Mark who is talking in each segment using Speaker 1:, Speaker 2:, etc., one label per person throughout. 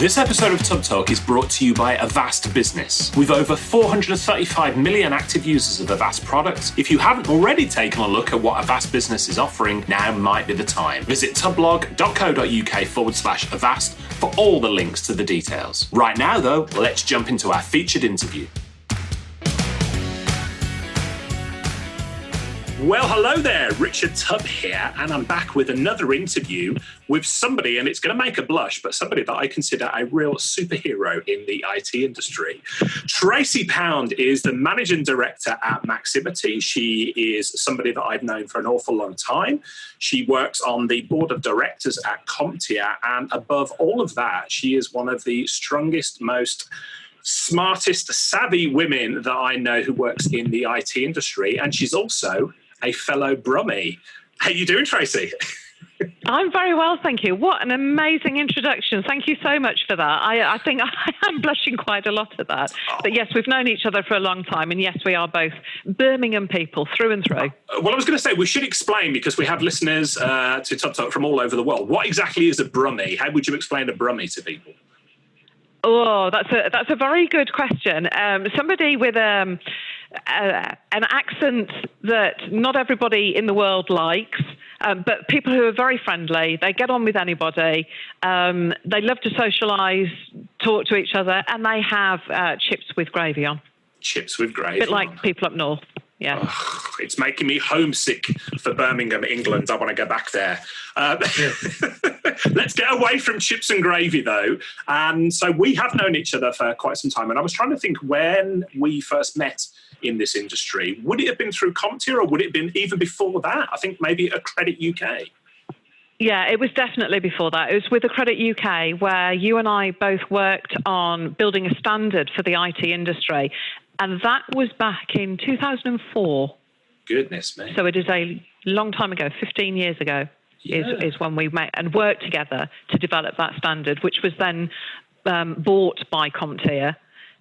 Speaker 1: This episode of Tub Talk is brought to you by Avast Business. With over 435 million active users of Avast products, if you haven't already taken a look at what Avast Business is offering, now might be the time. Visit tublog.co.uk/Avast for all the links to the details. Right now, though, let's jump into our featured interview. Well, hello there, Richard Tubb here, and I'm back with another interview with somebody, and it's going to make a blush, but somebody that I consider a real superhero in the IT industry. Tracy Pound is the Managing Director at Maximity. She is somebody that I've known for an awful long time. She works on the board of directors at CompTIA, and above all of that, she is one of the strongest, most smartest, savvy women that I know who works in the IT industry, and she's also a fellow Brummie. How you doing, Tracy?
Speaker 2: I'm very well, thank you. What an amazing introduction. Thank you so much for that. I think I'm blushing quite a lot at that. But yes, we've known each other for a long time. And yes, we are both Birmingham people through and through.
Speaker 1: Well, I was going to say, we should explain, because we have listeners to Tub Talk from all over the world. What exactly is a Brummie? How would you explain a Brummie to people?
Speaker 2: Oh, that's a very good question. Somebody with an accent that not everybody in the world likes, but people who are very friendly. They get on with anybody. They love to socialise, talk to each other, and they have chips with gravy on. Chips with gravy. A bit like people up north. Yeah.
Speaker 1: Oh, it's making me homesick for Birmingham, England. I want to go back there. Let's get away from chips and gravy, though. And so we have known each other for quite some time. And I was trying to think when we first met in this industry. Would it have been through CompTIA, or would it have been even before that? I think maybe at Credit UK.
Speaker 2: Yeah, it was definitely before that. It was with Credit UK, where you and I both worked on building a standard for the IT industry. And that was back in 2004.
Speaker 1: Goodness me.
Speaker 2: So it is a long time ago, 15 years ago, is when we met and worked together to develop that standard, which was then bought by CompTIA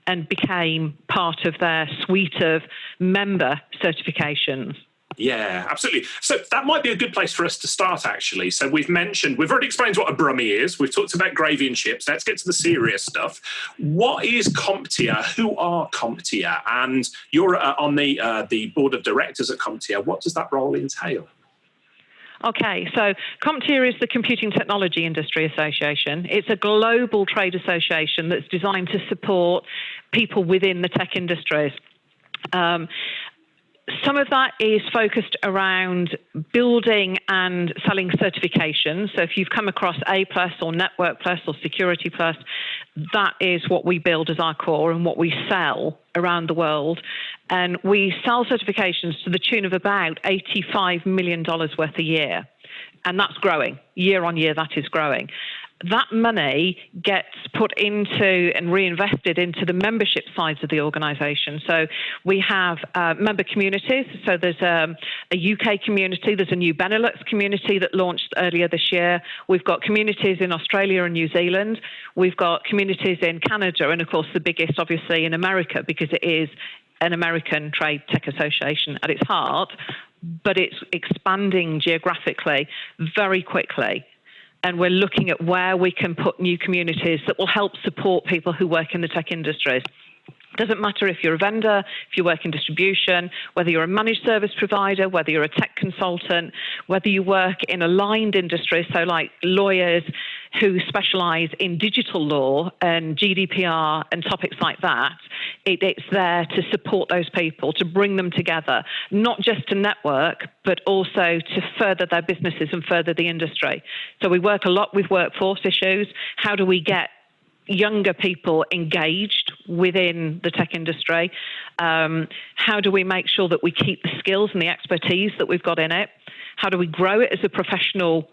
Speaker 2: and became part of their suite of member certifications.
Speaker 1: Yeah, absolutely. So that might be a good place for us to start, actually. So we've already explained what a Brummie is. We've talked about gravy and chips. Let's get to the serious stuff. What is CompTIA? Who are CompTIA? And you're on the board of directors at CompTIA. What does that role entail?
Speaker 2: Okay, so CompTIA is the Computing Technology Industry Association. It's a global trade association that's designed to support people within the tech industries. Some of that is focused around building and selling certifications. So if you've come across A+ or Network Plus or Security Plus, that is what we build as our core and what we sell around the world. And we sell certifications to the tune of about $85 million worth a year. And that's growing. Year on year, that is growing. That money gets put into and reinvested into the membership sides of the organisation. So we have member communities. So there's a UK community. There's a new Benelux community that launched earlier this year. We've got communities in Australia and New Zealand. We've got communities in Canada. And, of course, the biggest, obviously, in America, because it is an American trade tech association at its heart. But it's expanding geographically very quickly. And we're looking at where we can put new communities that will help support people who work in the tech industries. It doesn't matter if you're a vendor, if you work in distribution, whether you're a managed service provider, whether you're a tech consultant, whether you work in aligned industries, so like lawyers who specialise in digital law and GDPR and topics like that. It's there to support those people, to bring them together, not just to network, but also to further their businesses and further the industry. So we work a lot with workforce issues. How do we get younger people engaged within the tech industry? How do we make sure that we keep the skills and the expertise that we've got in it? How do we grow it as a professional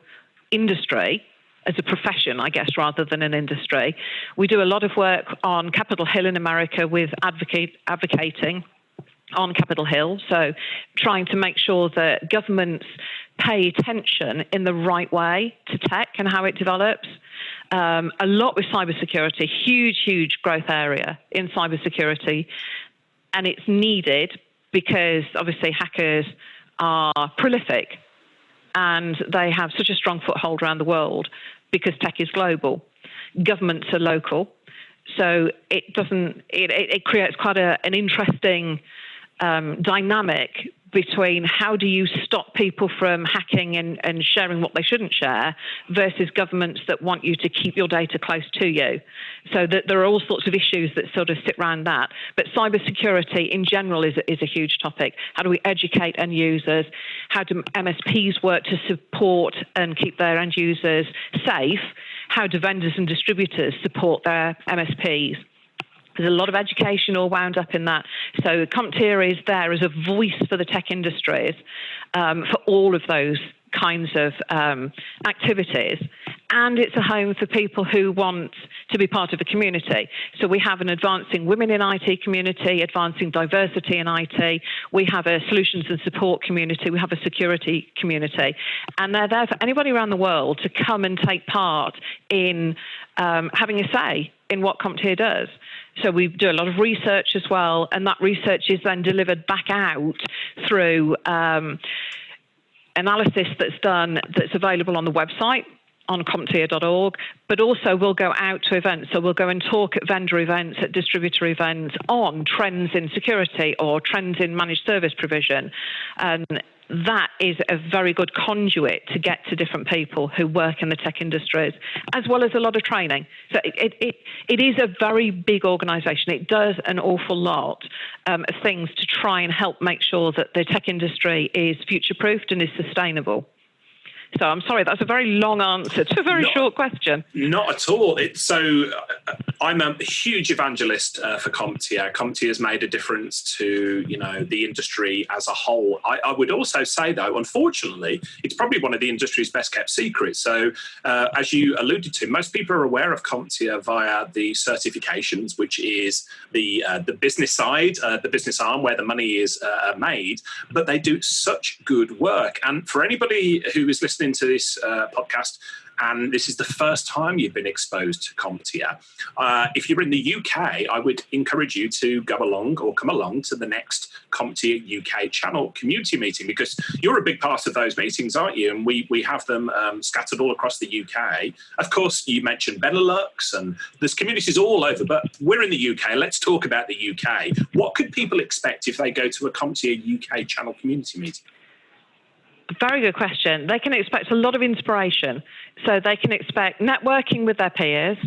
Speaker 2: industry, as a profession, I guess, rather than an industry? We do a lot of work on Capitol Hill in America with advocating on Capitol Hill, so trying to make sure that governments pay attention in the right way to tech and how it develops. A lot with cybersecurity, huge growth area in cybersecurity, and it's needed because obviously hackers are prolific and they have such a strong foothold around the world because tech is global. governments are local. So it creates quite an interesting dynamic between how do you stop people from hacking and sharing what they shouldn't share versus governments that want you to keep your data close to you. So that there are all sorts of issues that sort of sit around that. But cybersecurity in general is a huge topic. How do we educate end users? How do MSPs work to support and keep their end users safe? How do vendors and distributors support their MSPs? There's a lot of education all wound up in that. So CompTIA is there as a voice for the tech industries for all of those kinds of activities. And it's a home for people who want to be part of a community. So we have an advancing women in IT community, advancing diversity in IT. We have a solutions and support community. We have a security community. And they're there for anybody around the world to come and take part in having a say in what CompTIA does. So we do a lot of research as well, and that research is then delivered back out through analysis that's done that's available on the website on CompTIA.org, but also we'll go out to events. So we'll go and talk at vendor events, at distributor events on trends in security or trends in managed service provision. And that is a very good conduit to get to different people who work in the tech industries, as well as a lot of training. So it is a very big organisation. It does an awful lot of things to try and help make sure that the tech industry is future-proofed and is sustainable. So I'm sorry, that's a very long answer to a very short question.
Speaker 1: Not at all. I'm a huge evangelist for CompTIA. CompTIA has made a difference to, the industry as a whole. I would also say, though, unfortunately, it's probably one of the industry's best kept secrets. So as you alluded to, most people are aware of CompTIA via the certifications, which is the business side, the business arm where the money is made, but they do such good work. And for anybody who is listening to this podcast, and this is the first time you've been exposed to CompTIA, if you're in the UK, I would encourage you to come along to the next CompTIA UK channel community meeting, because you're a big part of those meetings, aren't you? And we have them scattered all across the UK. Of course, you mentioned Benelux, and there's communities all over, but we're in the UK. Let's talk about the UK. What could people expect if they go to a CompTIA UK channel community meeting?
Speaker 2: Very good question. They can expect a lot of inspiration. So they can expect networking with their peers.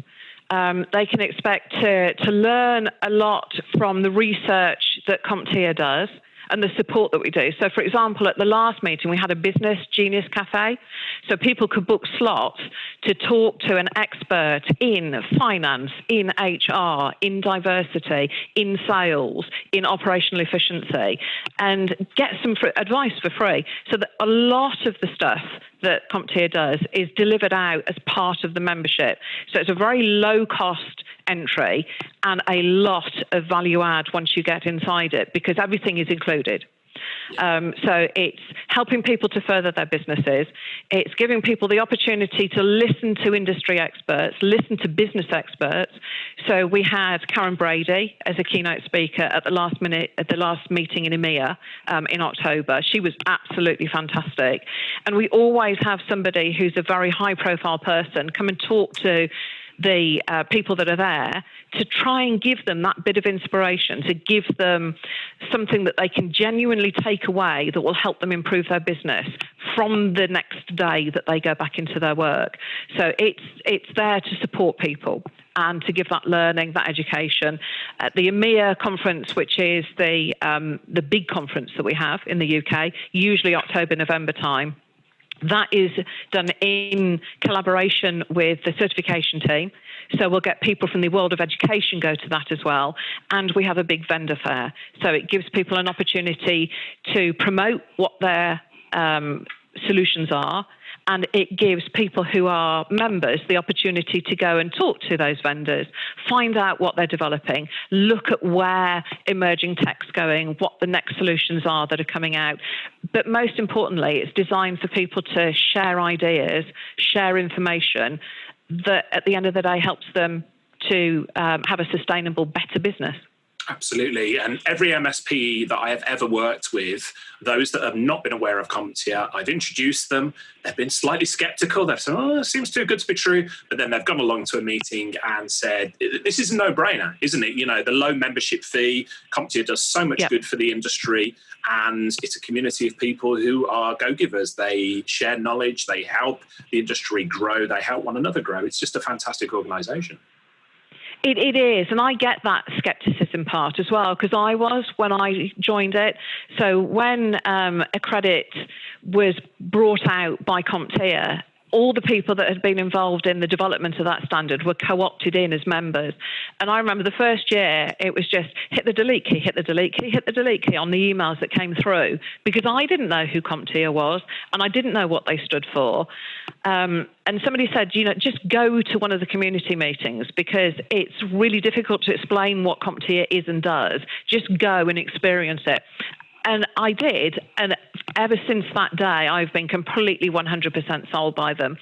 Speaker 2: They can expect to learn a lot from the research that CompTIA does and the support that we do. So, for example, at the last meeting, we had a business genius cafe. So people could book slots to talk to an expert in finance, in HR, in diversity, in sales, in operational efficiency, and get some advice for free. So that a lot of the stuff that CompTIA does is delivered out as part of the membership. So it's a very low cost entry and a lot of value add once you get inside it, because everything is included. So it's helping people to further their businesses. It's giving people the opportunity to listen to industry experts, listen to business experts. So we had Karen Brady as a keynote speaker at the last meeting in EMEA in October. She was absolutely fantastic. And we always have somebody who's a very high-profile person come and talk to the people that are there to try and give them that bit of inspiration, to give them something that they can genuinely take away that will help them improve their business from the next day that they go back into their work. So it's there to support people and to give that learning, that education. At the EMEA conference, which is the big conference that we have in the UK, usually October, November time, that is done in collaboration with the certification team. So we'll get people from the world of education go to that as well. And we have a big vendor fair. So it gives people an opportunity to promote what their solutions are. And it gives people who are members the opportunity to go and talk to those vendors, find out what they're developing, look at where emerging tech's going, what the next solutions are that are coming out. But most importantly, it's designed for people to share ideas, share information that at the end of the day helps them to have a sustainable, better business.
Speaker 1: Absolutely. And every MSP that I have ever worked with, those that have not been aware of CompTIA, I've introduced them. They've been slightly skeptical. They've said, oh, it seems too good to be true. But then they've gone along to a meeting and said, this is a no-brainer, isn't it? You know, the low membership fee, CompTIA does so much good for the industry. And it's a community of people who are go-givers. They share knowledge. They help the industry grow. They help one another grow. It's just a fantastic organisation.
Speaker 2: It is, and I get that skepticism part as well, because I was when I joined it. So when Accredit was brought out by CompTIA, all the people that had been involved in the development of that standard were co-opted in as members. And I remember the first year, it was just hit the delete key, hit the delete key, hit the delete key on the emails that came through, because I didn't know who CompTIA was, and I didn't know what they stood for. And somebody said, you know, just go to one of the community meetings, because it's really difficult to explain what CompTIA is and does. Just go and experience it. And I did, and ever since that day, I've been completely 100% sold by them.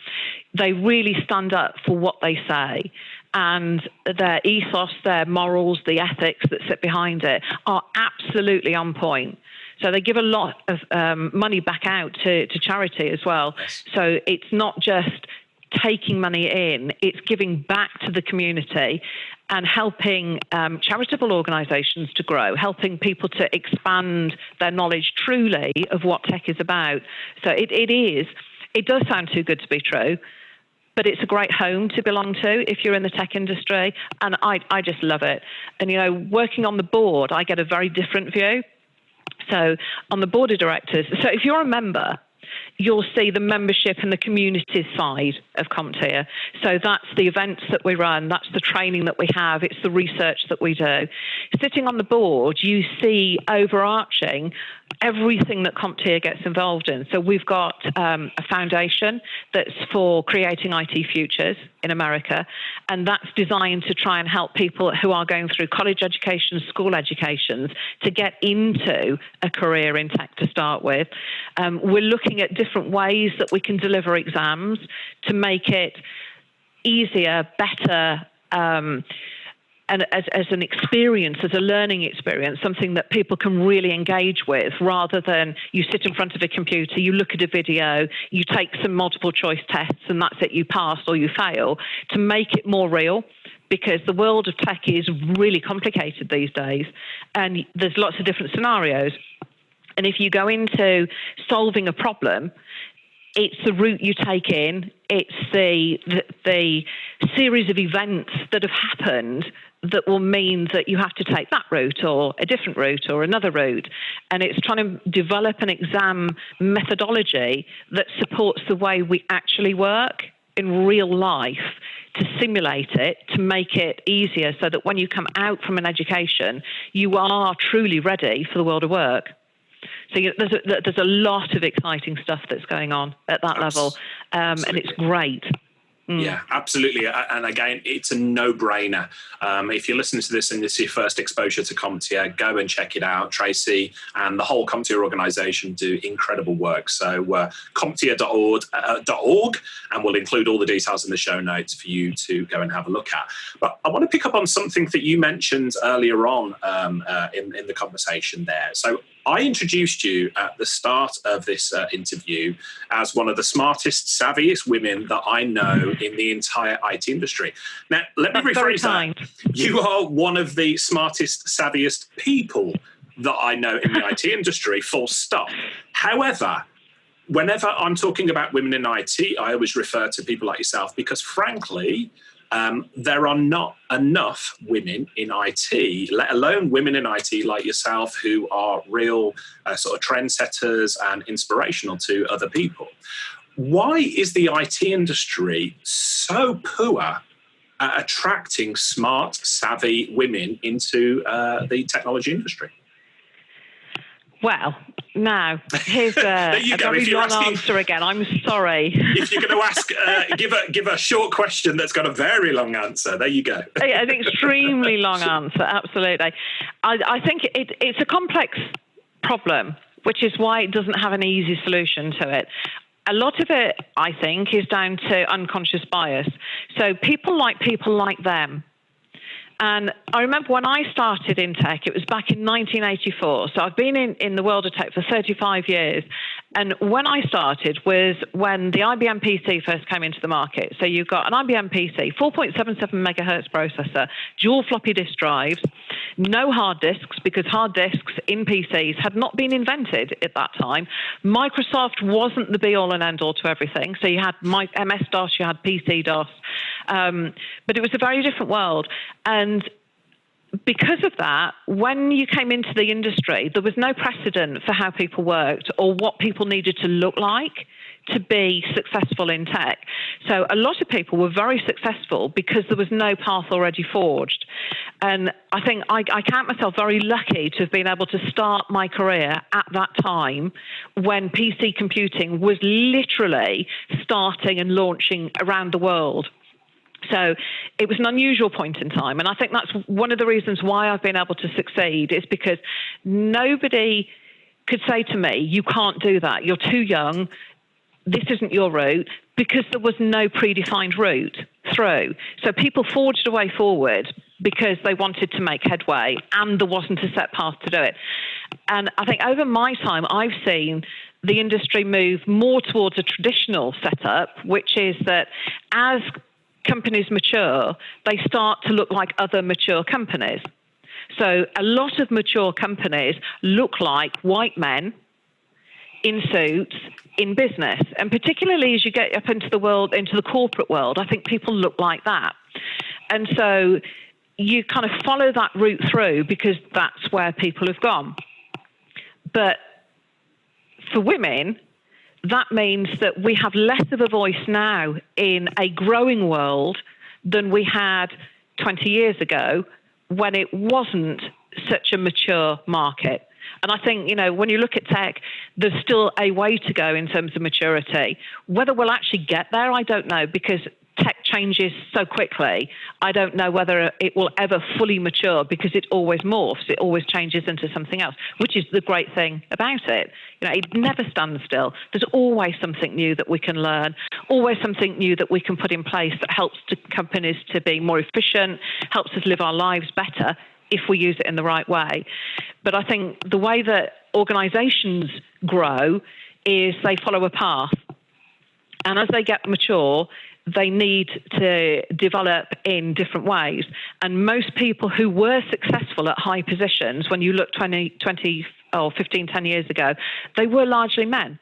Speaker 2: They really stand up for what they say, and their ethos, their morals, the ethics that sit behind it are absolutely on point. So they give a lot of money back out to charity as well. Yes. So it's not just taking money in, it's giving back to the community and helping charitable organisations to grow, helping people to expand their knowledge truly of what tech is about. So it does sound too good to be true, but it's a great home to belong to if you're in the tech industry, and I just love it. And, you know, working on the board, I get a very different view. So on the board of directors, so if you're a member, you'll see the membership and the community side of CompTIA. So that's the events that we run, that's the training that we have, it's the research that we do. Sitting on the board, you see overarching everything that CompTIA gets involved in. So we've got a foundation that's for creating IT futures in America, and that's designed to try and help people who are going through college education, school educations, to get into a career in tech to start with. We're looking at different ways that we can deliver exams to make it easier, better, and as an experience, as a learning experience, something that people can really engage with, rather than you sit in front of a computer, you look at a video, you take some multiple choice tests, and that's it, you pass or you fail, to make it more real. Because the world of tech is really complicated these days, and there's lots of different scenarios. And if you go into solving a problem, it's the route you take in, it's the series of events that have happened that will mean that you have to take that route or a different route or another route. And it's trying to develop an exam methodology that supports the way we actually work in real life, to simulate it, to make it easier so that when you come out from an education, you are truly ready for the world of work. So there's a lot of exciting stuff that's going on at that level, and it's great.
Speaker 1: Yeah, absolutely. And again, it's a no-brainer. If you're listening to this and this is your first exposure to CompTIA, go and check it out. Tracy and the whole CompTIA organisation do incredible work. So CompTIA.org, and we'll include all the details in the show notes for you to go and have a look at. But I want to pick up on something that you mentioned earlier on in the conversation there. So I introduced you at the start of this interview as one of the smartest, savviest women that I know in the entire IT industry. Now, let me rephrase that. You are one of the smartest, savviest people that I know in the IT industry, full stop. However, whenever I'm talking about women in IT, I always refer to people like yourself because, frankly, there are not enough women in IT, let alone women in IT like yourself, who are real sort of trendsetters and inspirational to other people. Why is the IT industry so poor at attracting smart, savvy women into the technology industry?
Speaker 2: Well, now, here's a very long answer again. I'm sorry.
Speaker 1: If you're going to ask, give a short question that's got a very long answer. There you go.
Speaker 2: An extremely long answer, absolutely. I think it's a complex problem, which is why it doesn't have an easy solution to it. A lot of it, I think, is down to unconscious bias. So people like them. And I remember when I started in tech, it was back in 1984. So I've been in the world of tech for 35 years. And when I started was when the IBM PC first came into the market. So you've got an IBM PC, 4.77 megahertz processor, dual floppy disk drives, no hard disks, because hard disks in PCs had not been invented at that time. Microsoft wasn't the be-all and end-all to everything. So you had MS-DOS, you had PC-DOS. But it was a very different world. And because of that, when you came into the industry, there was no precedent for how people worked or what people needed to look like to be successful in tech. So a lot of people were very successful because there was no path already forged. And I think I count myself very lucky to have been able to start my career at that time when PC computing was literally starting and launching around the world. So it was an unusual point in time. And I think that's one of the reasons why I've been able to succeed, is because nobody could say to me, you can't do that, you're too young, this isn't your route, because there was no predefined route through. So people forged a way forward because they wanted to make headway and there wasn't a set path to do it. And I think over my time, I've seen the industry move more towards a traditional setup, which is that as companies mature, they start to look like other mature companies. So a lot of mature companies look like white men in suits in business. And particularly as you get up into the world, into the corporate world, I think people look like that. And so you kind of follow that route through because that's where people have gone. But for women, that means that we have less of a voice now in a growing world than we had 20 years ago when it wasn't such a mature market. And I think, when you look at tech, there's still a way to go in terms of maturity. Whether we'll actually get there, I don't know, because tech changes so quickly. I don't know whether it will ever fully mature because it always morphs. It always changes into something else, which is the great thing about it. It never stands still. There's always something new that we can learn, always something new that we can put in place that helps companies to be more efficient, helps us live our lives better if we use it in the right way. But I think the way that organizations grow is they follow a path. And as they get mature, they need to develop in different ways. And most people who were successful at high positions, when you look 20 or 15, 10 years ago, they were largely men.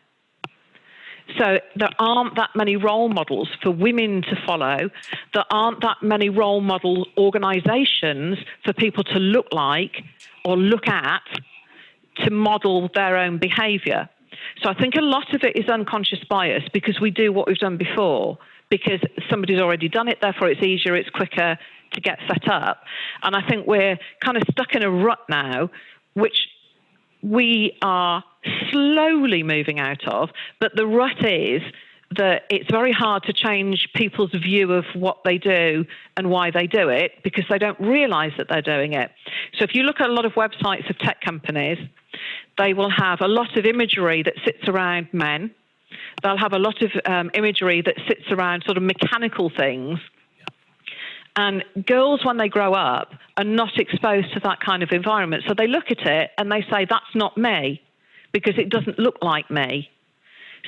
Speaker 2: So there aren't that many role models for women to follow. There aren't that many role model organizations for people to look like or look at to model their own behavior. So I think a lot of it is unconscious bias because we do what we've done before, because somebody's already done it, therefore it's easier, it's quicker to get set up. And I think we're kind of stuck in a rut now, which we are slowly moving out of, but the rut is that it's very hard to change people's view of what they do and why they do it because they don't realize that they're doing it. So if you look at a lot of websites of tech companies, they will have a lot of imagery that sits around men. They'll have a lot of imagery that sits around sort of mechanical things. And girls, when they grow up, are not exposed to that kind of environment. So they look at it and they say, that's not me, because it doesn't look like me.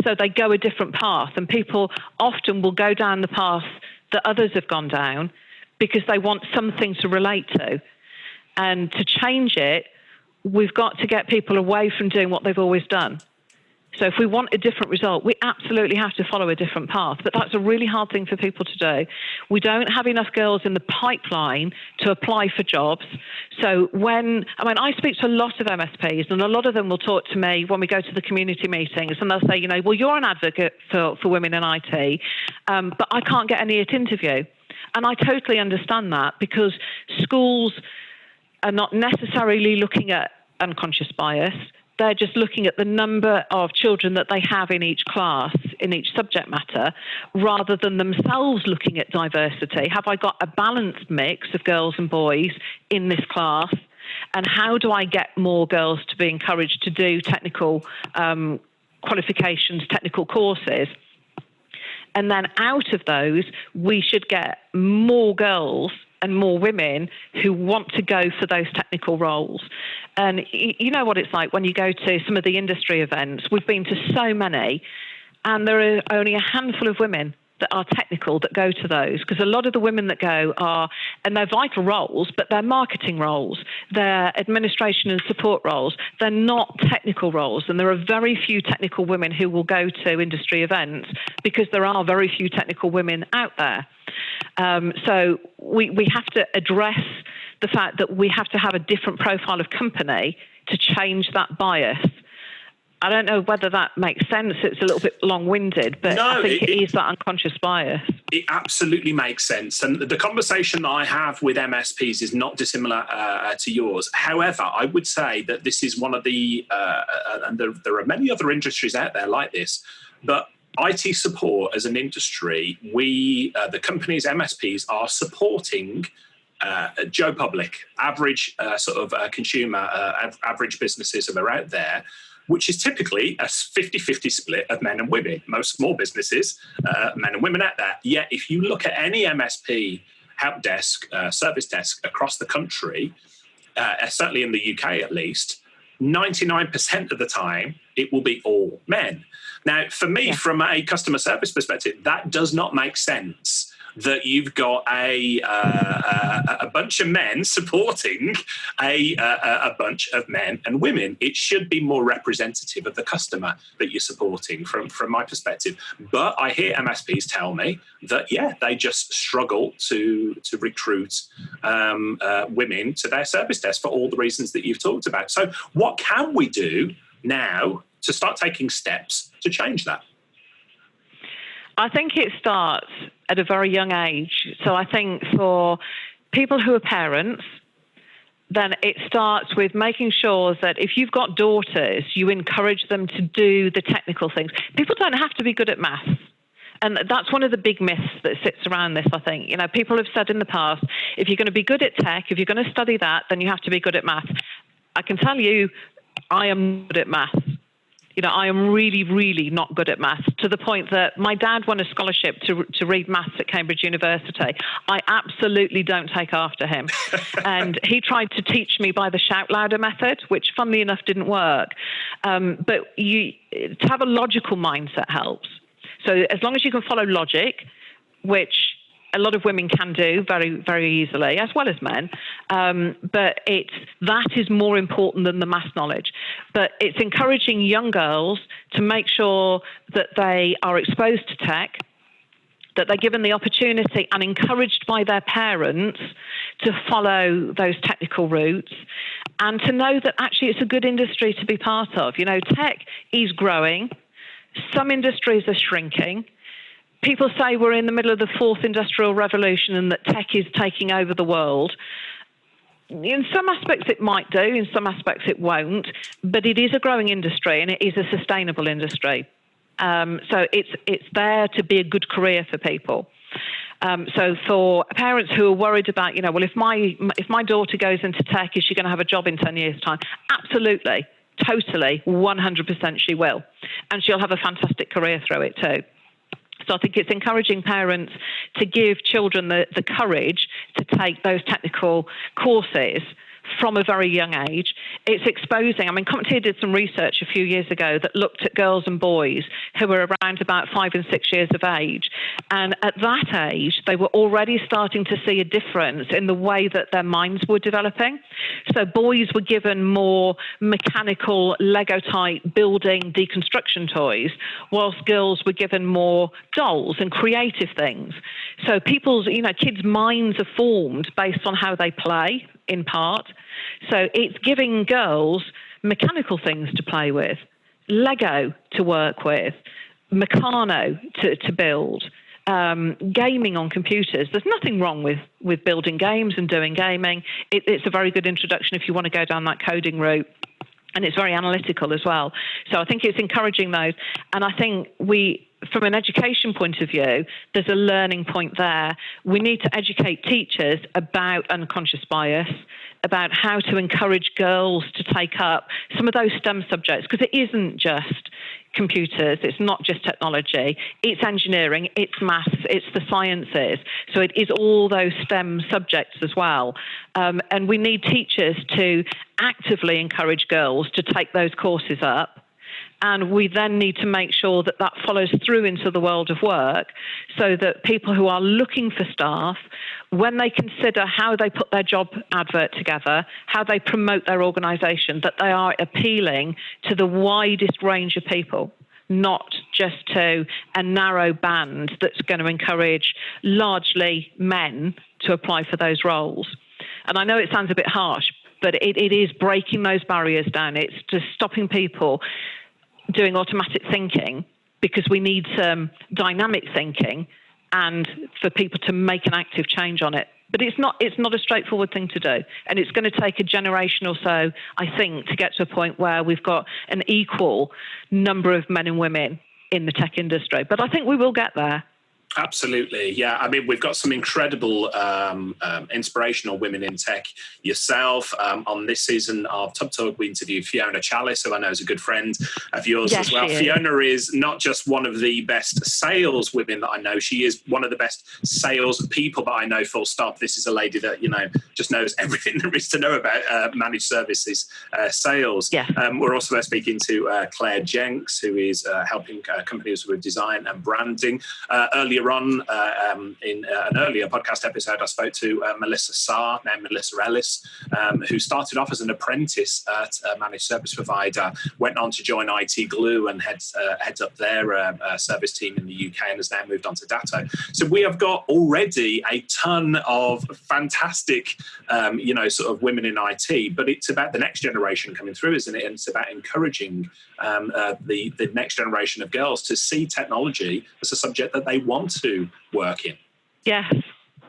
Speaker 2: So they go a different path. And people often will go down the path that others have gone down because they want something to relate to. And to change it, we've got to get people away from doing what they've always done. So if we want a different result, we absolutely have to follow a different path. But that's a really hard thing for people to do. We don't have enough girls in the pipeline to apply for jobs. So I speak to a lot of MSPs, and a lot of them will talk to me when we go to the community meetings, and they'll say, well, you're an advocate for women in IT, but I can't get any at interview. And I totally understand that because schools are not necessarily looking at unconscious bias. They're just looking at the number of children that they have in each class, in each subject matter, rather than themselves looking at diversity. Have I got a balanced mix of girls and boys in this class? And how do I get more girls to be encouraged to do technical qualifications, technical courses? And then out of those, we should get more girls and more women who want to go for those technical roles. And you know what it's like when you go to some of the industry events. We've been to so many, and there are only a handful of women that are technical that go to those, because a lot of the women that go are, and they're vital roles, but they're marketing roles, they're administration and support roles, they're not technical roles. And there are very few technical women who will go to industry events because there are very few technical women out there. So we have to address the fact that we have to have a different profile of company to change that bias. I don't know whether that makes sense. It's a little bit long-winded, but no, I think it is that unconscious bias.
Speaker 1: It absolutely makes sense. And the conversation that I have with MSPs is not dissimilar to yours. However, I would say that this is one of the, and there are many other industries out there like this, but IT support as an industry, the companies, MSPs, are supporting Joe Public, average consumer, average businesses that are out there, which is typically a 50-50 split of men and women. Most small businesses, men and women out there. Yet if you look at any MSP help desk, service desk across the country, certainly in the UK at least, 99% of the time, it will be all men. Now, for me, from a customer service perspective, that does not make sense, that you've got a bunch of men supporting a bunch of men and women. It should be more representative of the customer that you're supporting from my perspective. But I hear MSPs tell me that, they just struggle to recruit women to their service desk for all the reasons that you've talked about. So what can we do now to start taking steps to change that?
Speaker 2: I think it starts at a very young age. So I think for people who are parents, then it starts with making sure that if you've got daughters, you encourage them to do the technical things. People don't have to be good at maths. And that's one of the big myths that sits around this, I think. People have said in the past, if you're going to be good at tech, if you're going to study that, then you have to be good at maths. I can tell you, I am good at maths. I am really, really not good at maths, to the point that my dad won a scholarship to read maths at Cambridge University. I absolutely don't take after him. And he tried to teach me by the shout louder method, which funnily enough didn't work. But to have a logical mindset helps. So as long as you can follow logic, which a lot of women can do very, very easily, as well as men. But that is more important than the maths knowledge. But it's encouraging young girls to make sure that they are exposed to tech, that they're given the opportunity and encouraged by their parents to follow those technical routes, and to know that actually it's a good industry to be part of. Tech is growing. Some industries are shrinking. People say we're in the middle of the fourth industrial revolution and that tech is taking over the world. In some aspects it might do, in some aspects it won't, but it is a growing industry and it is a sustainable industry. So it's there to be a good career for people. So for parents who are worried about, if my daughter goes into tech, is she going to have a job in 10 years' time? Absolutely, totally, 100% she will. And she'll have a fantastic career through it too. So I think it's encouraging parents to give children the courage to take those technical courses from a very young age. It's exposing. CompTIA did some research a few years ago that looked at girls and boys who were around about 5 and 6 years of age. And at that age, they were already starting to see a difference in the way that their minds were developing. So boys were given more mechanical, Lego-type building deconstruction toys, whilst girls were given more dolls and creative things. So kids' minds are formed based on how they play, in part. So it's giving girls mechanical things to play with, Lego to work with, Meccano to build, gaming on computers. There's nothing wrong with building games and doing gaming. It's a very good introduction if you want to go down that coding route. And it's very analytical as well. So I think it's encouraging those. And I think from an education point of view, there's a learning point there. We need to educate teachers about unconscious bias, about how to encourage girls to take up some of those STEM subjects, because it isn't just computers, it's not just technology, it's engineering, it's maths, it's the sciences. So it is all those STEM subjects as well. And we need teachers to actively encourage girls to take those courses up. And we then need to make sure that that follows through into the world of work, so that people who are looking for staff, when they consider how they put their job advert together, how they promote their organisation, that they are appealing to the widest range of people, not just to a narrow band that's going to encourage largely men to apply for those roles. And I know it sounds a bit harsh, but it is breaking those barriers down. It's just stopping people doing automatic thinking, because we need some dynamic thinking and for people to make an active change on it. But it's not a straightforward thing to do. And it's going to take a generation or so, I think, to get to a point where we've got an equal number of men and women in the tech industry. But I think we will get there.
Speaker 1: Absolutely. Yeah. I mean, we've got some incredible inspirational women in tech. Yourself, on this season of Tub Talk, we interviewed Fiona Chalice, who I know is a good friend of yours as well. Fiona is not just one of the best sales women that I know. She is one of the best sales people that I know, full stop. This is a lady that, just knows everything there is to know about managed services sales. Yeah. We're also speaking to Claire Jenks, who is helping companies with design and branding. Earlier on, in an earlier podcast episode, I spoke to Melissa Saar, now Melissa Ellis, who started off as an apprentice at a managed service provider, went on to join IT Glue and heads up their service team in the UK, and has now moved on to Datto. So we have got already a ton of fantastic, sort of women in IT, but it's about the next generation coming through, isn't it? And it's about encouraging the next generation of girls to see technology as a subject that they want to work in.
Speaker 2: Yes,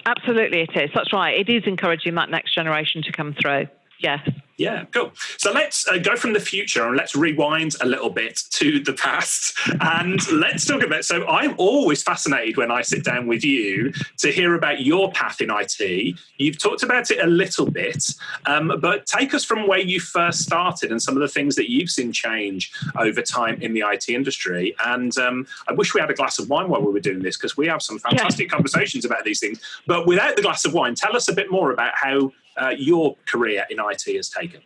Speaker 2: absolutely it is. That's right. It is encouraging that next generation to come through. Yes.
Speaker 1: Yeah, cool. So let's go from the future and let's rewind a little bit to the past, and let's talk about, so I'm always fascinated when I sit down with you to hear about your path in IT. You've talked about it a little bit, but take us from where you first started and some of the things that you've seen change over time in the IT industry. And I wish we had a glass of wine while we were doing this, because we have some fantastic conversations about these things. But without the glass of wine, tell us a bit more about how your career in IT has taken.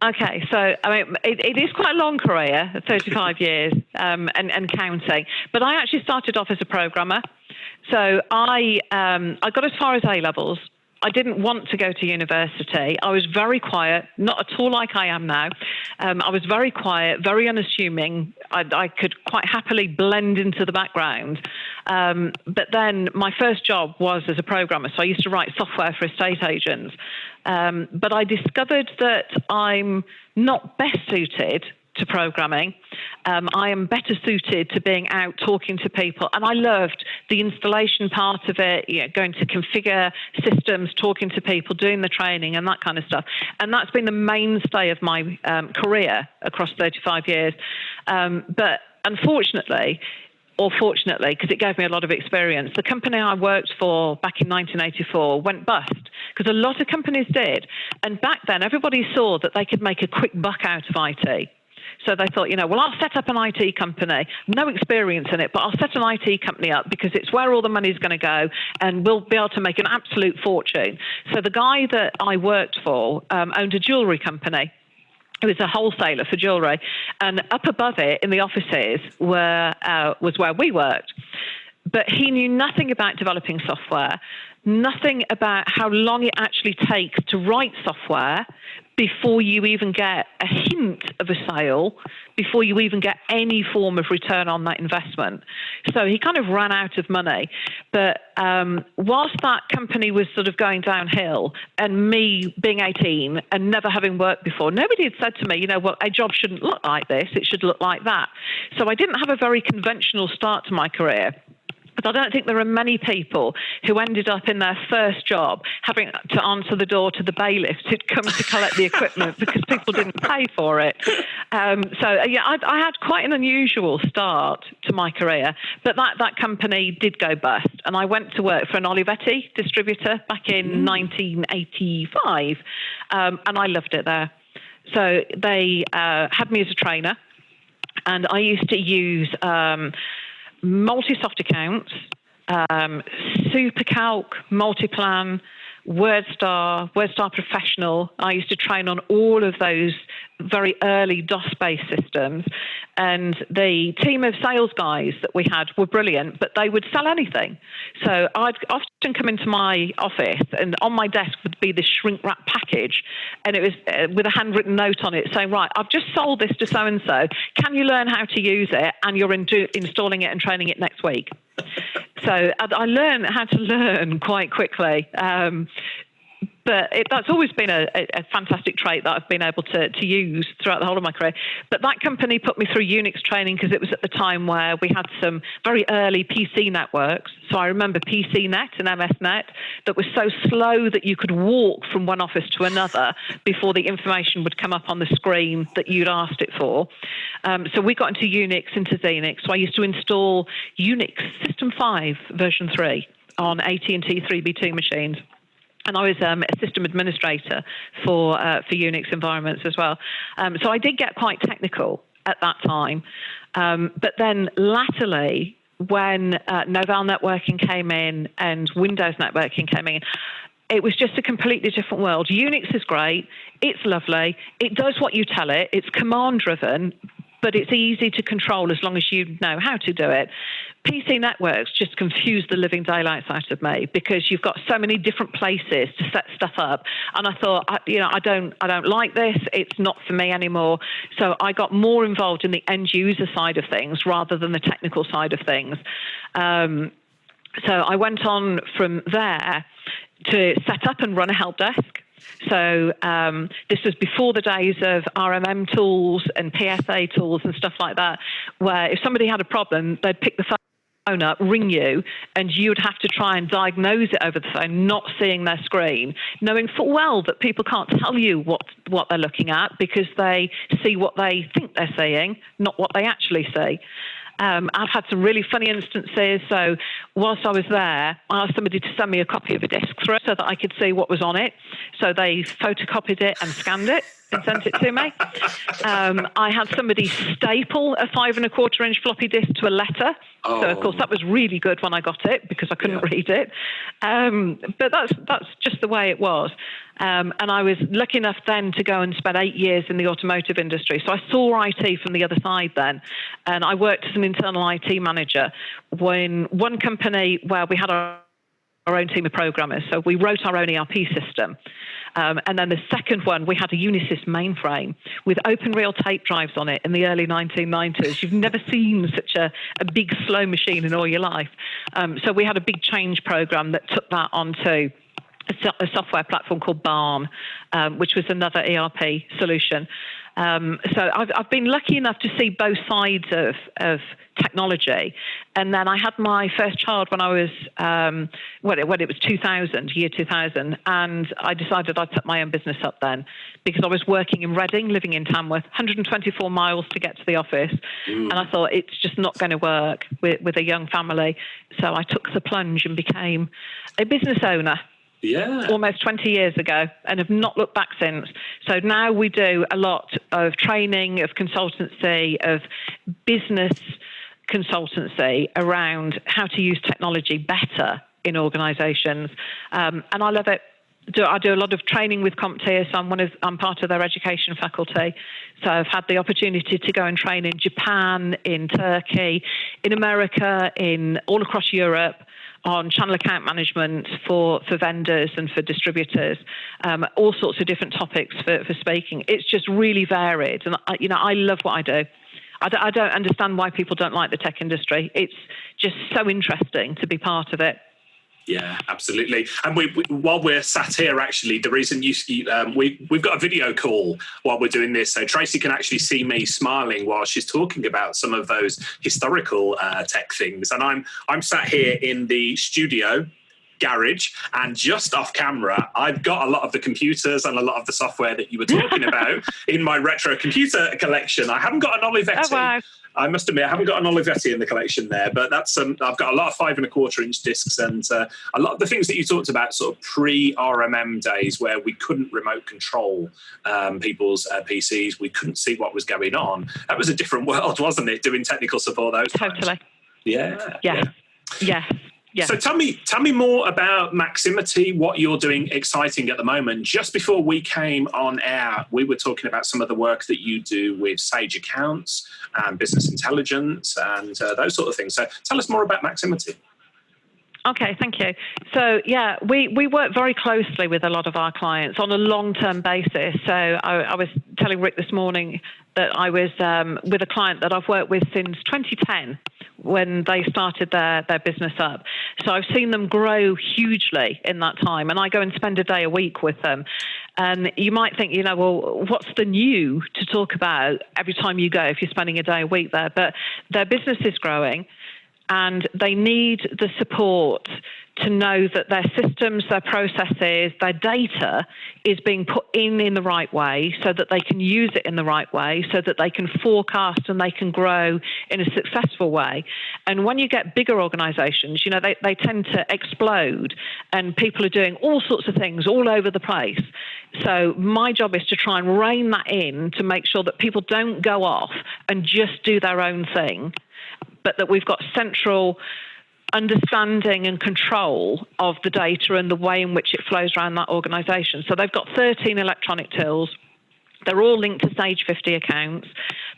Speaker 2: Okay, so I mean, it is quite a long career, 35 years and counting. But I actually started off as a programmer. So I got as far as A-levels. I didn't want to go to university. I was very quiet, not at all like I am now. I was very quiet, very unassuming. I could quite happily blend into the background. But then my first job was as a programmer. So I used to write software for estate agents. But I discovered that I'm not best suited to programming. I am better suited to being out talking to people, and I loved the installation part of it, going to configure systems, talking to people, doing the training and that kind of stuff. And that's been the mainstay of my career across 35 years. But unfortunately, or fortunately, because it gave me a lot of experience, the company I worked for back in 1984 went bust, because a lot of companies did. And back then, everybody saw that they could make a quick buck out of IT. So they thought, well, I'll set up an IT company, no experience in it, but I'll set an IT company up because it's where all the money's going to go and we'll be able to make an absolute fortune. So the guy that I worked for owned a jewellery company. It was a wholesaler for jewellery. And up above it in the offices was where we worked. But he knew nothing about developing software, nothing about how long it actually takes to write software before you even get a hint of a sale, before you even get any form of return on that investment. So he kind of ran out of money. But whilst that company was sort of going downhill, and me being 18 and never having worked before, nobody had said to me, well, a job shouldn't look like this, it should look like that. So I didn't have a very conventional start to my career. But I don't think there are many people who ended up in their first job having to answer the door to the bailiffs who'd come to collect the equipment because people didn't pay for it. I had quite an unusual start to my career, but that company did go bust. And I went to work for an Olivetti distributor back in 1985, and I loved it there. So they had me as a trainer. And I used to use multi-soft accounts, SuperCalc, Multiplan, WordStar Professional. I used to train on all of those very early DOS-based systems. And the team of sales guys that we had were brilliant, but they would sell anything. So I'd often come into my office, and on my desk would be this shrink-wrap package, and it was with a handwritten note on it saying, right, I've just sold this to so-and-so. Can you learn how to use it? And you're installing it and training it next week. So I learned how to learn quite quickly. But that's always been a fantastic trait that I've been able to use throughout the whole of my career. But that company put me through Unix training because it was at the time where we had some very early PC networks. So I remember PCNet and MSNet that was so slow that you could walk from one office to another before the information would come up on the screen that you'd asked it for. So we got into Unix, into Xenix. So I used to install Unix System 5 version 3 on AT&T 3B2 machines. And I was a system administrator for Unix environments as well. So I did get quite technical at that time. But then latterly, when Novell networking came in and Windows networking came in, it was just a completely different world. Unix is great. It's lovely. It does what you tell it. It's command-driven, but it's easy to control as long as you know how to do it. PC networks just confuse the living daylights out of me because you've got so many different places to set stuff up. And I thought, I don't like this. It's not for me anymore. So I got more involved in the end user side of things rather than the technical side of things. So I went on from there to set up and run a help desk. So this was before the days of RMM tools and PSA tools and stuff like that, where if somebody had a problem, they'd pick the phone up, ring you, and you'd have to try and diagnose it over the phone, not seeing their screen, knowing full well that people can't tell you what they're looking at because they see what they think they're seeing, not what they actually see. I've had some really funny instances. So whilst I was there, I asked somebody to send me a copy of a disk through so that I could see what was on it. So they photocopied it and scanned it and sent it to me. I had somebody staple a 5 1/4 inch floppy disk to a letter. Oh. So of course that was really good when I got it because I couldn't read it. But that's just the way it was. And I was lucky enough then to go and spend 8 years in the automotive industry. So I saw IT from the other side then. And I worked as an internal IT manager when one company where we had our own team of programmers. So we wrote our own ERP system. And then the second one, we had a Unisys mainframe with open reel tape drives on it in the early 1990s. You've never seen such a big, slow machine in all your life. So we had a big change program that took that onto a software platform called Barn, which was another ERP solution. So I've been lucky enough to see both sides of technology. And then I had my first child when I was, when it was year 2000, and I decided I'd set my own business up then because I was working in Reading, living in Tamworth, 124 miles to get to the office. And I thought it's just not going to work with a young family. So I took the plunge and became a business owner. Yeah, almost 20 years ago, and have not looked back since. So now we do a lot of training, of consultancy, of business consultancy around how to use technology better in organisations, and I love it. I do a lot of training with CompTIA, so I'm part of their education faculty. So I've had the opportunity to go and train in Japan, in Turkey, in America, in all across Europe, on channel account management for vendors and for distributors, all sorts of different topics for speaking. It's just really varied. And, I love what I do. I don't understand why people don't like the tech industry. It's just so interesting to be part of it.
Speaker 1: Yeah, absolutely. And while we're sat here, actually, the reason we've got a video call while we're doing this, so Tracy can actually see me smiling while she's talking about some of those historical tech things. And I'm sat here in the studio garage, and just off camera, I've got a lot of the computers and a lot of the software that you were talking about in my retro computer collection. I haven't got an Olivetti.
Speaker 2: Oh, wow.
Speaker 1: I must admit, I haven't got an Olivetti in the collection there, but that's I've got a lot of 5.25-inch discs, and a lot of the things that you talked about, sort of pre-RMM days, where we couldn't remote control people's PCs, we couldn't see what was going on. That was a different world, wasn't it? Doing technical support those times.
Speaker 2: Totally.
Speaker 1: Yeah.
Speaker 2: Yeah.
Speaker 1: So tell me more about Maximity, what you're doing exciting at the moment. Just before we came on air, we were talking about some of the work that you do with Sage Accounts and business intelligence and those sort of things. So tell us more about Maximity.
Speaker 2: Okay, thank you. So, yeah, we work very closely with a lot of our clients on a long-term basis. So I was telling Rick this morning that I was with a client that I've worked with since 2010 when they started their business up. So I've seen them grow hugely in that time, and I go and spend a day a week with them. And you might think, well, what's the new to talk about every time you go if you're spending a day a week there? But their business is growing, and they need the support to know that their systems, their processes, their data is being put in the right way so that they can use it in the right way, so that they can forecast and they can grow in a successful way. And when you get bigger organizations, they tend to explode, and people are doing all sorts of things all over the place. So my job is to try and rein that in to make sure that people don't go off and just do their own thing, but that we've got central understanding and control of the data and the way in which it flows around that organization. So they've got 13 electronic tills. They're all linked to Sage 50 accounts.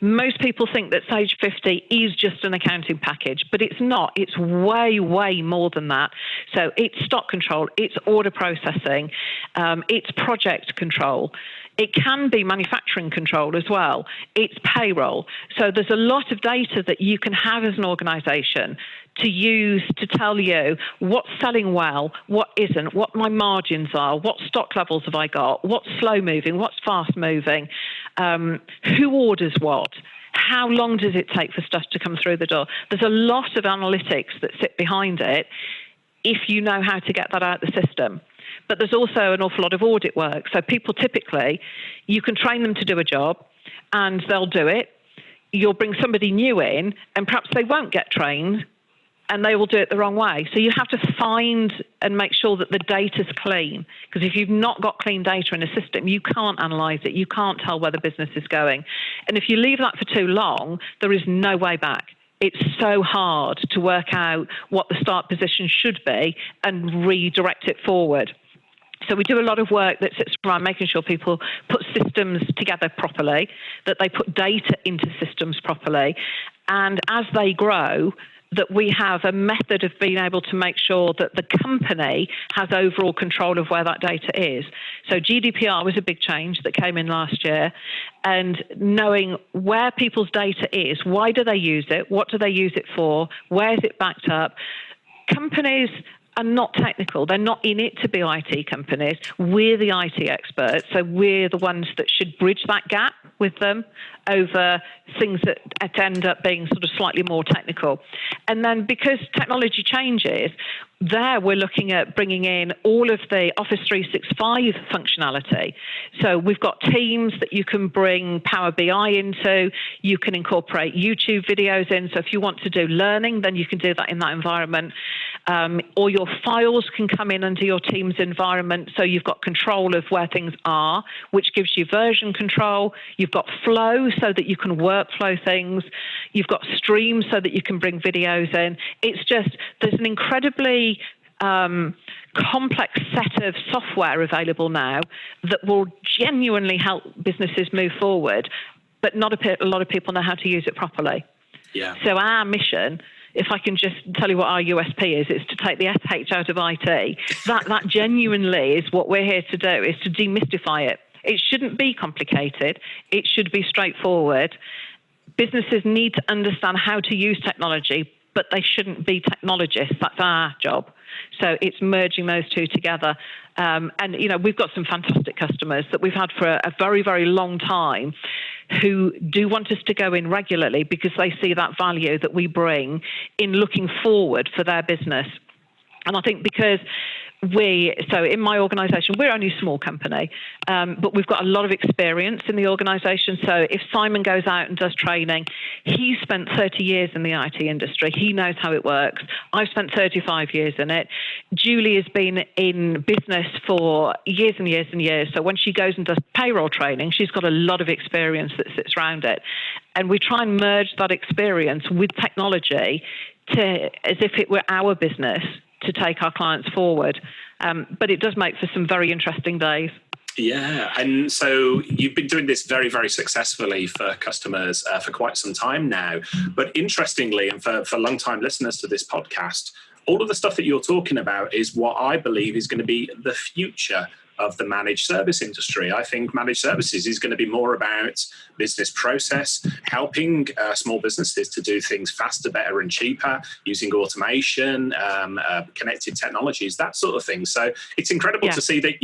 Speaker 2: Most people think that Sage 50 is just an accounting package, but it's not. It's way, way more than that. So it's stock control, it's order processing, it's project control. It can be manufacturing control as well. It's payroll. So there's a lot of data that you can have as an organization to use to tell you what's selling well, what isn't, what my margins are, what stock levels have I got, what's slow moving, what's fast moving, who orders what, how long does it take for stuff to come through the door. There's a lot of analytics that sit behind it if you know how to get that out of the system. But there's also an awful lot of audit work. So people typically, you can train them to do a job and they'll do it. You'll bring somebody new in and perhaps they won't get trained and they will do it the wrong way. So you have to find and make sure that the data's clean. Because if you've not got clean data in a system, you can't analyse it. You can't tell where the business is going. And if you leave that for too long, there is no way back. It's so hard to work out what the start position should be and redirect it forward. So we do a lot of work that sits around making sure people put systems together properly, that they put data into systems properly, and as they grow, that we have a method of being able to make sure that the company has overall control of where that data is. So GDPR was a big change that came in last year, and knowing where people's data is, why do they use it, what do they use it for, where is it backed up. Companies are not technical. They're not in it to be IT companies. We're the IT experts, so we're the ones that should bridge that gap with them over things that end up being sort of slightly more technical. And then because technology changes, there we're looking at bringing in all of the Office 365 functionality. So we've got Teams that you can bring Power BI into. You can incorporate YouTube videos in. So if you want to do learning, then you can do that in that environment. Or your files can come in under your Teams environment. So you've got control of where things are, which gives you version control. You've got Flow so that you can workflow things. You've got Stream so that you can bring videos in. It's just, there's an incredibly complex set of software available now that will genuinely help businesses move forward, but not a lot of people know how to use it properly.
Speaker 1: Yeah.
Speaker 2: So our mission, if I can just tell you what our USP is to take the SH out of IT. That genuinely is what we're here to do, is to demystify it. It shouldn't be complicated. It should be straightforward. Businesses need to understand how to use technology, but they shouldn't be technologists. That's our job. So it's merging those two together. And, we've got some fantastic customers that we've had for a very, very long time who do want us to go in regularly because they see that value that we bring in looking forward for their business. And I think because so in my organisation, we're only a small company, but we've got a lot of experience in the organisation. So if Simon goes out and does training, he's spent 30 years in the IT industry. He knows how it works. I've spent 35 years in it. Julie has been in business for years and years and years. So when she goes and does payroll training, she's got a lot of experience that sits around it. And we try and merge that experience with technology as if it were our business to take our clients forward. But it does make for some very interesting days.
Speaker 1: Yeah, and so you've been doing this very, very successfully for customers for quite some time now. But interestingly, and for long-time listeners to this podcast, all of the stuff that you're talking about is what I believe is going to be the future of the managed service industry. I think managed services is going to be more about business process, helping small businesses to do things faster, better and cheaper, using automation, connected technologies, that sort of thing. So it's incredible to see that,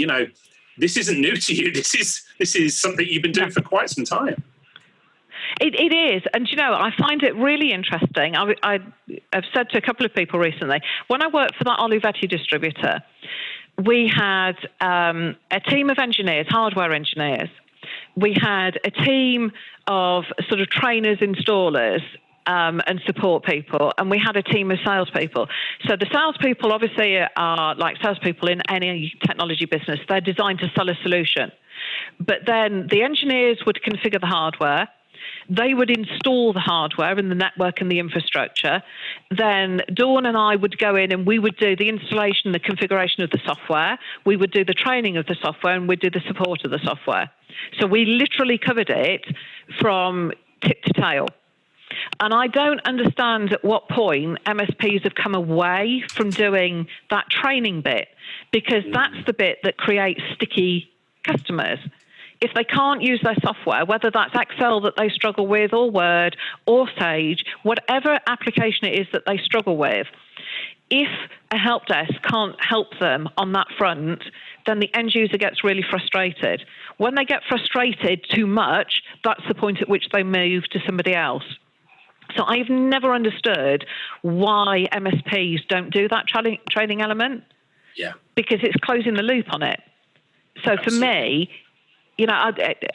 Speaker 1: this isn't new to you. This is something you've been doing for quite some time.
Speaker 2: It is. And, I find it really interesting. I've said to a couple of people recently, when I worked for that Olivetti distributor, we had a team of engineers, hardware engineers. We had a team of sort of trainers, installers, and support people, and we had a team of salespeople. So the salespeople obviously are like salespeople in any technology business. They're designed to sell a solution. But then the engineers would configure the hardware. They would install the hardware and the network and the infrastructure. Then Dawn and I would go in and we would do the installation, the configuration of the software. We would do the training of the software and we'd do the support of the software. So we literally covered it from tip to tail. And I don't understand at what point MSPs have come away from doing that training bit, because that's the bit that creates sticky customers. If they can't use their software, whether that's Excel that they struggle with, or Word, or Sage, whatever application it is that they struggle with, if a help desk can't help them on that front, then the end user gets really frustrated. When they get frustrated too much, that's the point at which they move to somebody else. So I've never understood why MSPs don't do that training element.
Speaker 1: Yeah. Because
Speaker 2: it's closing the loop on it. So for me,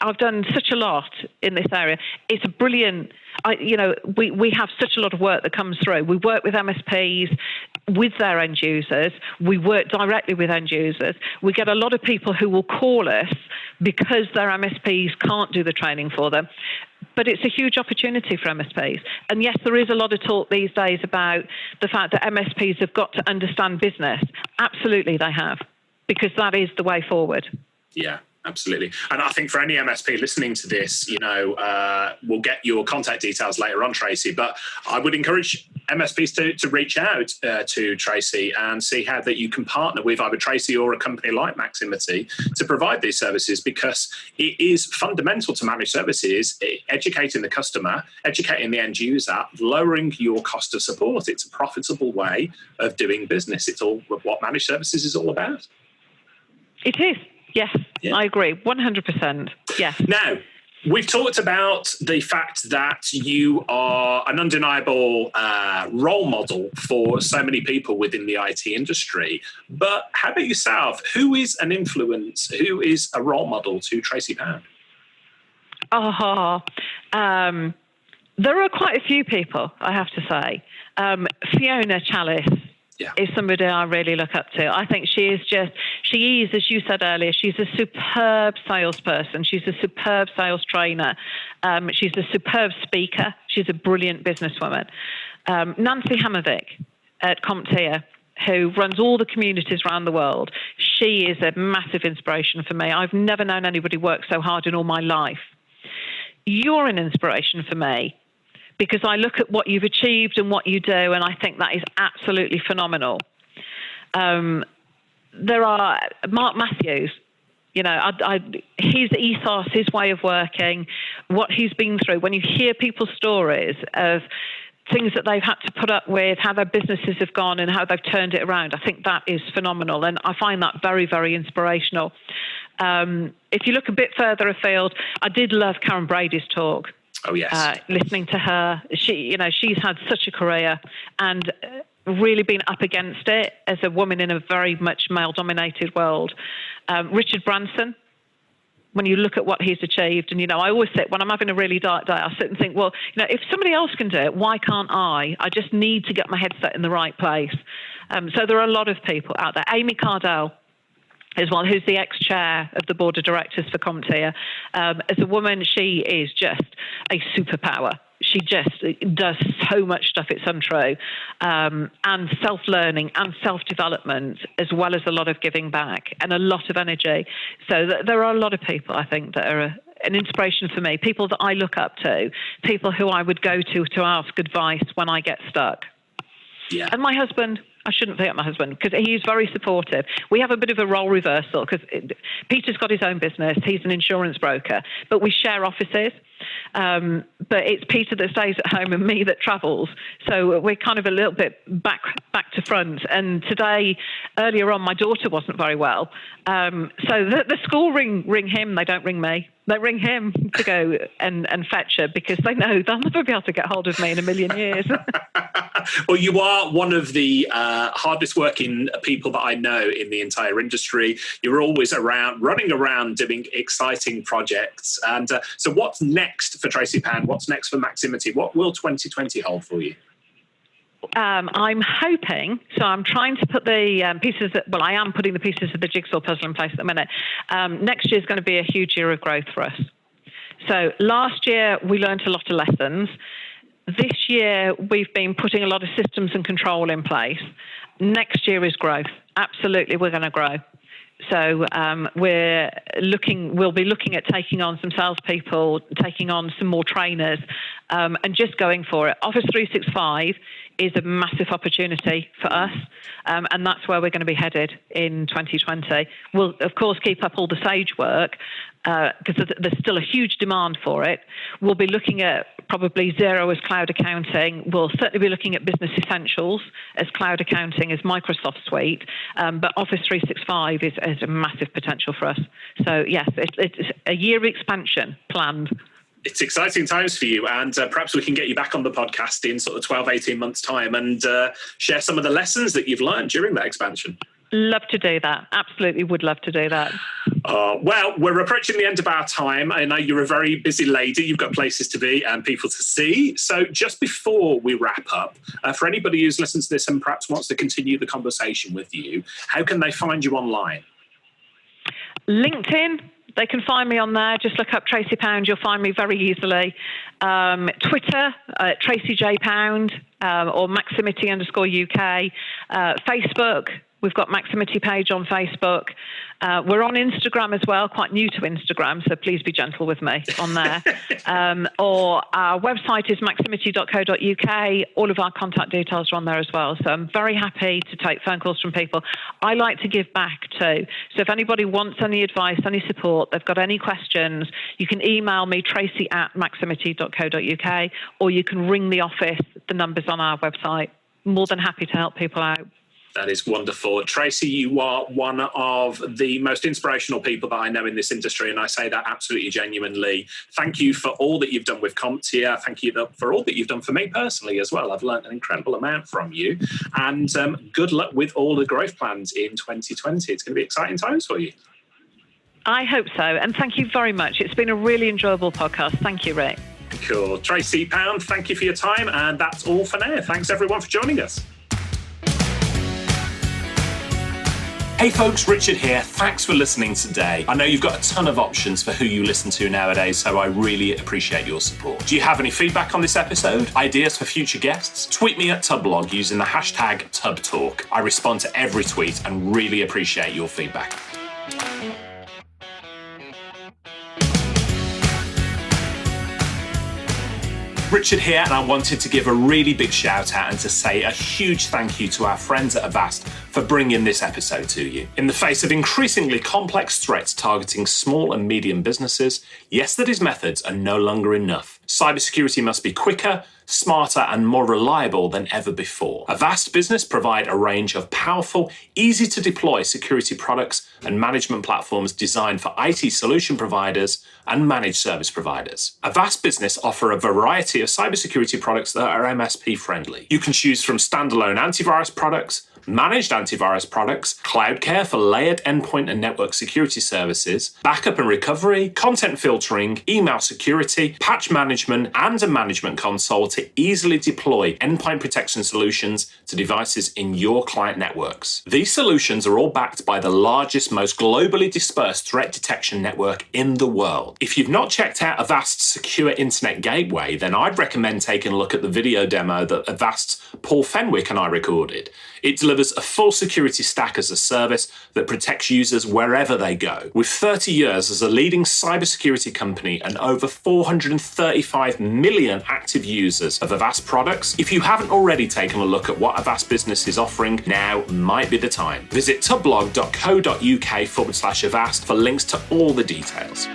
Speaker 2: I've done such a lot in this area. It's a brilliant, we have such a lot of work that comes through. We work with MSPs, with their end users. We work directly with end users. We get a lot of people who will call us because their MSPs can't do the training for them. But it's a huge opportunity for MSPs. And yes, there is a lot of talk these days about the fact that MSPs have got to understand business. Absolutely, they have, because that is the way forward.
Speaker 1: Yeah. Absolutely. And I think for any MSP listening to this, we'll get your contact details later on, Tracy, but I would encourage MSPs to reach out to Tracy and see how that you can partner with either Tracy or a company like Maximity to provide these services, because it is fundamental to managed services, educating the customer, educating the end user, lowering your cost of support. It's a profitable way of doing business. It's all what managed services is all about.
Speaker 2: It is. Yes, yeah. I agree, 100%. Yes.
Speaker 1: Now, we've talked about the fact that you are an undeniable role model for so many people within the IT industry. But how about yourself? Who is an influence? Who is a role model to Tracy Pound?
Speaker 2: There are quite a few people, I have to say. Fiona Chalice. Yeah. Is somebody I really look up to. I think she is, as you said earlier, she's a superb salesperson. She's a superb sales trainer. She's a superb speaker. She's a brilliant businesswoman. Nancy Hamovic at CompTIA, who runs all the communities around the world. She is a massive inspiration for me. I've never known anybody work so hard in all my life. You're an inspiration for me, because I look at what you've achieved and what you do, and I think that is absolutely phenomenal. There are Mark Matthews, his ethos, his way of working, what he's been through. When you hear people's stories of things that they've had to put up with, how their businesses have gone and how they've turned it around, I think that is phenomenal. And I find that very, very inspirational. If you look a bit further afield, I did love Karen Brady's talk.
Speaker 1: Oh, yes.
Speaker 2: Listening to her, she's had such a career, and really been up against it as a woman in a very much male-dominated world. Richard Branson, when you look at what he's achieved, and, I always sit, when I'm having a really dark day, I sit and think, well, if somebody else can do it, why can't I? I just need to get my head set in the right place. So there are a lot of people out there. Amy Cardell as well, who's the ex-chair of the board of directors for CompTIA. As a woman, she is just a superpower. She just does so much stuff, it's untrue, and self-learning and self-development, as well as a lot of giving back and a lot of energy. So there are a lot of people, I think, that are an inspiration for me, people that I look up to, people who I would go to ask advice when I get stuck.
Speaker 1: Yeah.
Speaker 2: And my husband, I shouldn't say my husband, because he's very supportive. We have a bit of a role reversal because Peter's got his own business. He's an insurance broker, but we share offices. But it's Peter that stays at home and me that travels. So we're kind of a little bit back to front. And today, earlier on, my daughter wasn't very well. So the school ring him. They don't ring me. They ring him to go and fetch her because they know they'll never be able to get hold of me in a million years.
Speaker 1: Well, you are one of the hardest working people that I know in the entire industry. You're always running around doing exciting projects. And so what's next for Tracy Pound? What's next for Maximity? What will 2020 hold for you?
Speaker 2: I'm hoping, so I'm trying to put the I am putting the pieces of the jigsaw puzzle in place at the minute. Next year is going to be a huge year of growth for us. So last year we learned a lot of lessons. This year we've been putting a lot of systems and control in place. Next year is growth. Absolutely, we're going to grow. So we'll be looking at taking on some salespeople, taking on some more trainers, and just going for it. Office 365 is a massive opportunity for us, and that's where we're going to be headed in 2020. We'll, of course, keep up all the Sage work because there's still a huge demand for it. We'll be looking at probably Xero as cloud accounting. We'll certainly be looking at Business Essentials as cloud accounting, as Microsoft Suite, but Office 365 is a massive potential for us. So, yes, it's a year of expansion planned.
Speaker 1: It's exciting times for you, and perhaps we can get you back on the podcast in sort of 12, 18 months' time and share some of the lessons that you've learned during that expansion.
Speaker 2: Love to do that. Absolutely would love to do that.
Speaker 1: Well, we're approaching the end of our time. I know you're a very busy lady. You've got places to be and people to see. So just before we wrap up, for anybody who's listened to this and perhaps wants to continue the conversation with you, how can they find you online?
Speaker 2: LinkedIn. They can find me on there. Just look up Tracy Pound. You'll find me very easily. Twitter, Tracy J Pound, or Maximity_UK. Facebook, we've got Maximity page on Facebook. We're on Instagram as well, quite new to Instagram, so please be gentle with me on there. Or our website is maximity.co.uk. All of our contact details are on there as well. So I'm very happy to take phone calls from people. I like to give back too. So if anybody wants any advice, any support, they've got any questions, you can email me, tracy@maximity.co.uk, or you can ring the office. The number's on our website. More than happy to help people out.
Speaker 1: That is wonderful. Tracy, you are one of the most inspirational people that I know in this industry, and I say that absolutely genuinely. Thank you for all that you've done with CompTIA. Thank you for all that you've done for me personally as well. I've learned an incredible amount from you, and good luck with all the growth plans in 2020. It's going to be exciting times for you.
Speaker 2: I hope so, and thank you very much. It's been a really enjoyable podcast. Thank you, Rick.
Speaker 1: Cool. Tracy Pound, thank you for your time, and that's all for now. Thanks everyone for joining us. Hey folks, Richard here. Thanks for listening today. I know you've got a ton of options for who you listen to nowadays, so I really appreciate your support. Do you have any feedback on this episode? Ideas for future guests? Tweet me at Tublog using the hashtag TubTalk. I respond to every tweet and really appreciate your feedback. Richard here, and I wanted to give a really big shout out and to say a huge thank you to our friends at Avast for bringing this episode to you. In the face of increasingly complex threats targeting small and medium businesses, yesterday's methods are no longer enough. Cybersecurity must be quicker, smarter and more reliable than ever before. Avast Business provide a range of powerful, easy to deploy security products and management platforms designed for IT solution providers and managed service providers. Avast Business offer a variety of cybersecurity products that are MSP friendly. You can choose from standalone antivirus products, managed antivirus products, cloud care for layered endpoint and network security services, backup and recovery, content filtering, email security, patch management, and a management console to easily deploy endpoint protection solutions to devices in your client networks. These solutions are all backed by the largest, most globally dispersed threat detection network in the world. If you've not checked out Avast's secure internet gateway, then I'd recommend taking a look at the video demo that Avast's Paul Fenwick and I recorded. It delivers a full security stack as a service that protects users wherever they go. With 30 years as a leading cybersecurity company and over 435 million active users of Avast products, if you haven't already taken a look at what Avast Business is offering, now might be the time. Visit tublog.co.uk/Avast for links to all the details.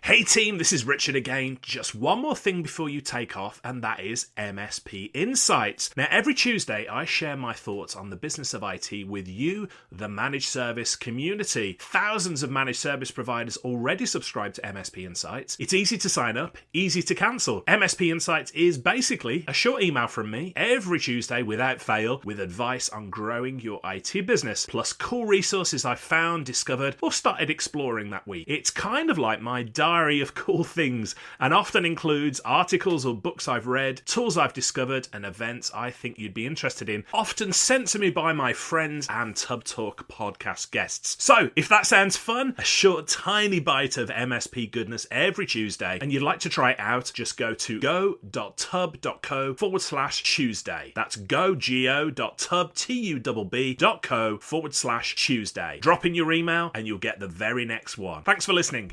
Speaker 3: Hey team, this is Richard again. Just one more thing before you take off, and that is MSP Insights. Now, every Tuesday, I share my thoughts on the business of IT with you, the managed service community. Thousands of managed service providers already subscribe to MSP Insights. It's easy to sign up, easy to cancel. MSP Insights is basically a short email from me every Tuesday without fail with advice on growing your IT business, plus cool resources I've found, discovered, or started exploring that week. It's kind of like my diary of cool things and often includes articles or books I've read, tools I've discovered, and events I think you'd be interested in, often sent to me by my friends and Tub Talk podcast guests. So if that sounds fun, a short tiny bite of MSP goodness every Tuesday, and you'd like to try it out, just go to go.tub.co/Tuesday. That's go.tub.co/Tuesday. Drop in your email and you'll get the very next one. Thanks for listening.